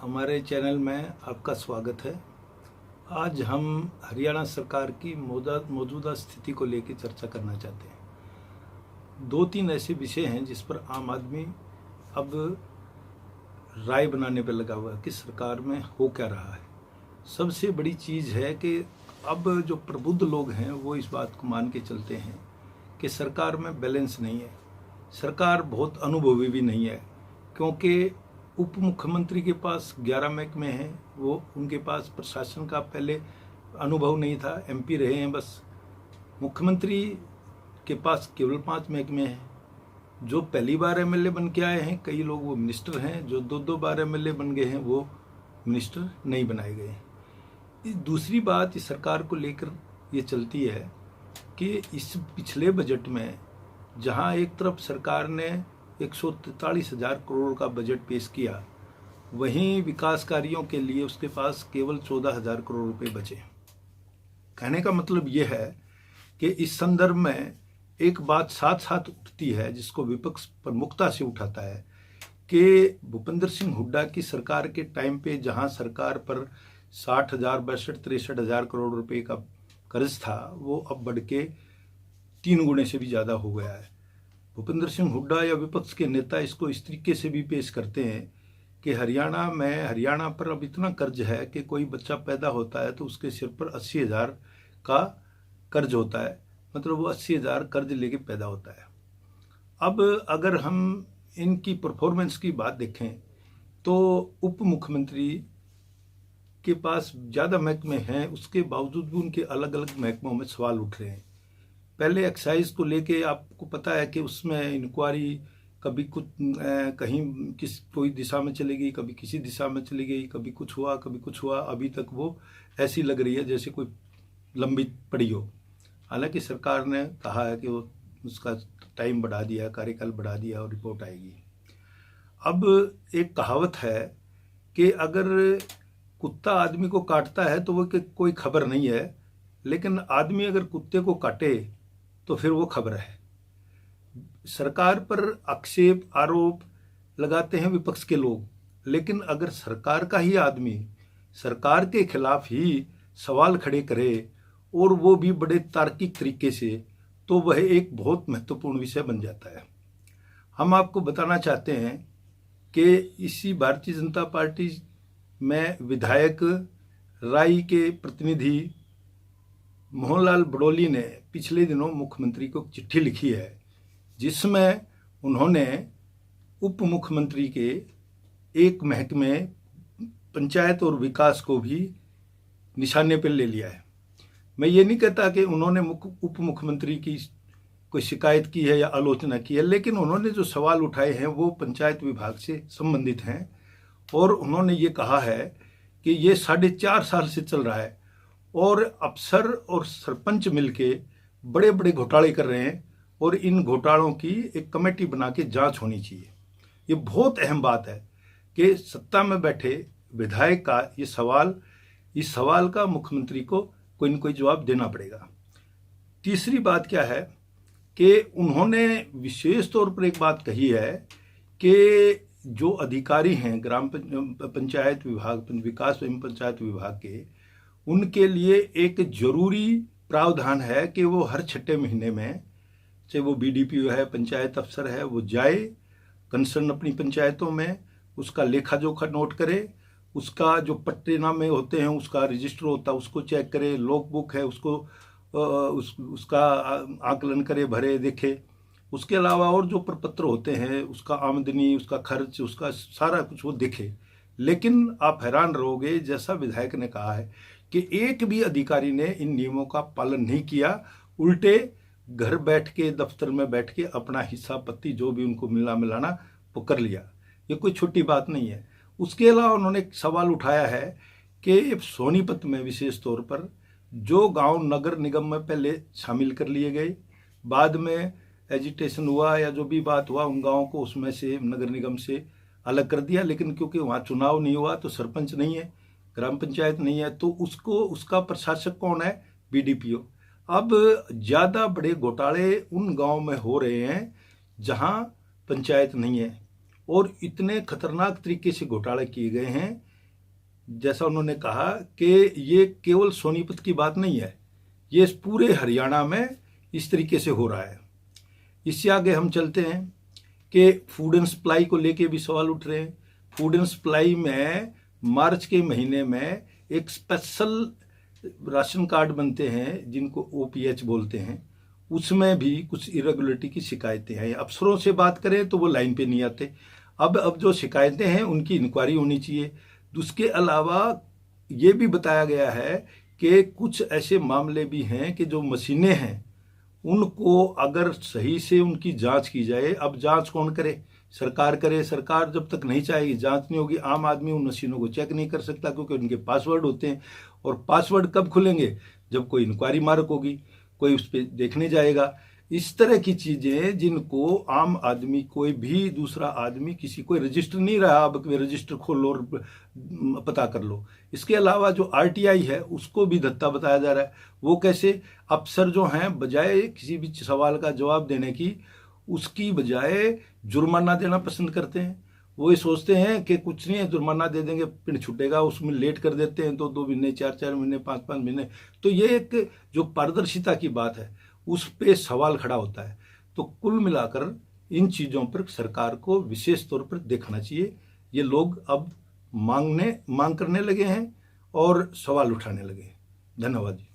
हमारे चैनल में आपका स्वागत है। आज हम हरियाणा सरकार की मौजूदा स्थिति को लेकर चर्चा करना चाहते हैं। दो तीन ऐसे विषय हैं जिस पर आम आदमी अब राय बनाने पर लगा हुआ है कि सरकार में हो क्या रहा है। सबसे बड़ी चीज़ है कि अब जो प्रबुद्ध लोग हैं वो इस बात को मान के चलते हैं कि सरकार में बैलेंस नहीं है, सरकार बहुत अनुभवी भी नहीं है, क्योंकि उप मुख्यमंत्री के पास 11 महकमे हैं, वो उनके पास प्रशासन का पहले अनुभव नहीं था, एमपी रहे हैं बस। मुख्यमंत्री के पास केवल 5 महकमे हैं। जो पहली बार एमएलए बन के आए हैं कई लोग वो मिनिस्टर हैं, जो दो बार एमएलए बन गए हैं वो मिनिस्टर नहीं बनाए गए हैं। दूसरी बात इस सरकार को लेकर ये चलती है कि इस पिछले बजट में जहां एक तरफ सरकार ने 143,000 करोड़ का बजट पेश किया, वहीं विकास कार्यों के लिए उसके पास केवल 14,000 करोड़ रुपए बचे। कहने का मतलब यह है कि इस संदर्भ में एक बात साथ साथ उठती है जिसको विपक्ष प्रमुखता से उठाता है कि भूपेंद्र सिंह हुड्डा की सरकार के टाइम पे जहां सरकार पर 60,000, 63,000 करोड़ रुपए का कर्ज था, वो अब बढ़ के 3 गुने से भी ज़्यादा हो गया है। भूपेंद्र सिंह हुड्डा या विपक्ष के नेता इसको इस तरीके से भी पेश करते हैं कि हरियाणा पर अब इतना कर्ज है कि कोई बच्चा पैदा होता है तो उसके सिर पर 80,000 का कर्ज होता है, मतलब वो 80,000 कर्ज लेके पैदा होता है। अब अगर हम इनकी परफॉर्मेंस की बात देखें तो उप मुख्यमंत्री के पास ज़्यादा महकमे हैं, उसके बावजूद भी उनके अलग अलग महकमों में सवाल उठ रहे हैं। पहले एक्साइज को लेके आपको पता है कि उसमें इंक्वायरी कभी कुछ कहीं कोई दिशा में चली गई, कभी किसी दिशा में चली गई, कभी कुछ हुआ कभी कुछ हुआ। अभी तक वो ऐसी लग रही है जैसे कोई लंबित पड़ी हो। हालांकि सरकार ने कहा है कि वो उसका टाइम बढ़ा दिया, कार्यकाल बढ़ा दिया और रिपोर्ट आएगी। अब एक कहावत है कि अगर कुत्ता आदमी को काटता है तो वो कोई खबर नहीं है, लेकिन आदमी अगर कुत्ते को काटे तो फिर वो खबर है। सरकार पर आक्षेप आरोप लगाते हैं विपक्ष के लोग, लेकिन अगर सरकार का ही आदमी सरकार के खिलाफ ही सवाल खड़े करे और वो भी बड़े तार्किक तरीके से, तो वह एक बहुत महत्वपूर्ण विषय बन जाता है। हम आपको बताना चाहते हैं कि इसी भारतीय जनता पार्टी में विधायक राई के प्रतिनिधि मोहनलाल बड़ोली ने पिछले दिनों मुख्यमंत्री को चिट्ठी लिखी है, जिसमें उन्होंने उप मुख्यमंत्री के एक महकमे पंचायत और विकास को भी निशाने पर ले लिया है। मैं ये नहीं कहता कि उन्होंने उप मुख्यमंत्री की कोई शिकायत की है या आलोचना की है, लेकिन उन्होंने जो सवाल उठाए हैं वो पंचायत विभाग से संबंधित हैं। और उन्होंने ये कहा है कि ये 4.5 साल से चल रहा है और अफसर और सरपंच मिलके बड़े बड़े घोटाले कर रहे हैं और इन घोटालों की एक कमेटी बना के जांच होनी चाहिए। ये बहुत अहम बात है कि सत्ता में बैठे विधायक का इस सवाल का मुख्यमंत्री को कोई न कोई जवाब देना पड़ेगा। तीसरी बात क्या है कि उन्होंने विशेष तौर पर एक बात कही है कि जो अधिकारी हैं ग्राम पंचायत विभाग, विकास एवं पंचायत विभाग के, उनके लिए एक जरूरी प्रावधान है कि वो हर 6ठे महीने में, चाहे वो बीडीपीओ है, पंचायत अफसर है, वो जाए कंसर्न अपनी पंचायतों में, उसका लेखा जोखा नोट करे, उसका जो पट्टेनामे होते हैं उसका रजिस्टर होता है उसको चेक करे, लॉग बुक है उसको उसका आकलन करे, भरे, देखे। उसके अलावा और जो प्रपत्र होते हैं उसका आमदनी, उसका खर्च, उसका सारा कुछ वो देखे। लेकिन आप हैरान रहोगे, जैसा विधायक ने कहा है कि एक भी अधिकारी ने इन नियमों का पालन नहीं किया, उल्टे घर बैठ के दफ्तर में बैठ के अपना हिस्सा पत्ती जो भी उनको मिलाना वो कर लिया। ये कोई छोटी बात नहीं है। उसके अलावा उन्होंने एक सवाल उठाया है कि सोनीपत में विशेष तौर पर जो गांव नगर निगम में पहले शामिल कर लिए गए, बाद में एजिटेशन हुआ या जो भी बात हुआ, उन गाँवों को उसमें से नगर निगम से अलग कर दिया, लेकिन क्योंकि वहाँ चुनाव नहीं हुआ तो सरपंच नहीं है, ग्राम पंचायत नहीं है, तो उसका प्रशासक कौन है? बीडीपीओ। अब ज़्यादा बड़े घोटाले उन गांव में हो रहे हैं जहां पंचायत नहीं है और इतने खतरनाक तरीके से घोटाले किए गए हैं जैसा उन्होंने कहा कि ये केवल सोनीपत की बात नहीं है, ये पूरे हरियाणा में इस तरीके से हो रहा है। इससे आगे हम चलते हैं कि फूड एंड सप्लाई को लेके भी सवाल उठ रहे हैं। फूड एंड सप्लाई में मार्च के महीने में एक स्पेशल राशन कार्ड बनते हैं जिनको OPH बोलते हैं, उसमें भी कुछ इरेगुलरिटी की शिकायतें हैं। अफसरों से बात करें तो वो लाइन पे नहीं आते। अब जो शिकायतें हैं उनकी इंक्वायरी होनी चाहिए। उसके अलावा ये भी बताया गया है कि कुछ ऐसे मामले भी हैं कि जो मशीनें हैं उनको अगर सही से उनकी जांच की जाए, अब जांच कौन करे? सरकार करे। सरकार जब तक नहीं चाहेगी, जांच नहीं होगी, आम आदमी उन मशीनों को चेक नहीं कर सकता क्योंकि उनके पासवर्ड होते हैं। और पासवर्ड कब खुलेंगे? जब कोई इंक्वायरी मार्क होगी, कोई उस पर देखने जाएगा। इस तरह की चीजें जिनको आम आदमी, कोई भी दूसरा आदमी, किसी कोई रजिस्टर नहीं रहा, अब रजिस्टर खोलो और पता कर लो। इसके अलावा जो RTI है उसको भी धत्ता बताया जा रहा है। वो कैसे? अफसर जो हैं बजाय किसी भी सवाल का जवाब देने की, उसकी बजाय जुर्माना देना पसंद करते हैं। वो ये सोचते हैं कि कुछ नहीं है, जुर्माना दे देंगे, पिंड छूटेगा, उसमें लेट कर देते हैं 2-2 महीने, 4-4 महीने, 5-5 महीने। तो ये एक जो पारदर्शिता की बात है उस पे सवाल खड़ा होता है। तो कुल मिलाकर इन चीज़ों पर सरकार को विशेष तौर पर देखना चाहिए। ये लोग अब मांग करने लगे हैं और सवाल उठाने लगे हैं। धन्यवाद जी।